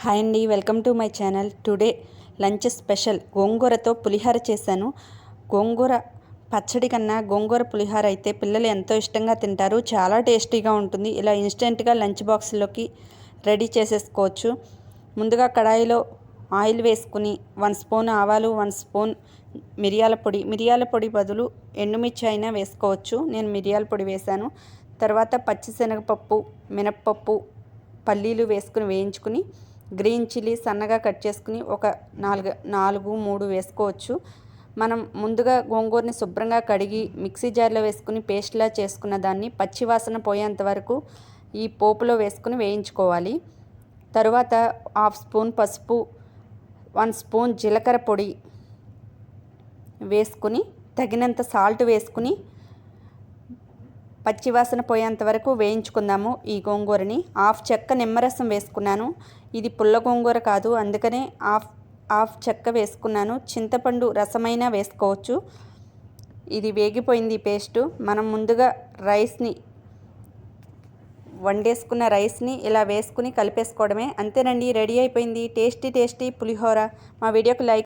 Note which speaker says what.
Speaker 1: Hi అండి, welcome to my channel. Today lunch special గోంగూరతో పులిహోర చేశాను. గోంగూర పచ్చడి కన్నా గోంగూర పులిహోర అయితే పిల్లలు ఎంతో ఇష్టంగా తింటారు. చాలా టేస్టీగా ఉంటుంది. ఇలా ఇన్స్టెంట్గా లంచ్ బాక్స్లోకి రెడీ చేసేసుకోవచ్చు. ముందుగా కడాయిలో ఆయిల్ వేసుకుని 1 స్పూన్ ఆవాలు, 1 స్పూన్ మిరియాల పొడి బదులు ఎండుమిర్చి అయినా వేసుకోవచ్చు. నేను మిరియాల పొడి వేశాను. తర్వాత పచ్చిశనగపప్పు, మినప్పప్పు, పల్లీలు వేసుకుని వేయించుకుని గ్రీన్ చిల్లీ సన్నగా కట్ చేసుకుని ఒక 3 వేసుకోవచ్చు. మనం ముందుగా గోంగూరని శుభ్రంగా కడిగి మిక్సీ జార్లో వేసుకుని పేస్ట్లా చేసుకున్న దాన్ని పచ్చివాసన పోయేంత వరకు ఈ పోపులో వేసుకుని వేయించుకోవాలి. తరువాత 1/2 స్పూన్ పసుపు, 1 స్పూన్ జీలకర్ర పొడి వేసుకుని తగినంత సాల్ట్ వేసుకుని పచ్చివాసన పోయేంత వరకు వేయించుకుందాము. ఈ గోంగూరని 1/2 చెక్క నిమ్మరసం వేసుకున్నాను. ఇది పుల్ల గోంగూర కాదు, అందుకనే హాఫ్ చెక్క వేసుకున్నాను. చింతపండు రసమైనా వేసుకోవచ్చు. ఇది వేగిపోయింది పేస్టు. మనం ముందుగా వండేసుకున్న రైస్ని ఇలా వేసుకుని కలిపేసుకోవడమే. అంతేనండి, రెడీ అయిపోయింది టేస్టీ పులిహోర. మా వీడియోకి లైక్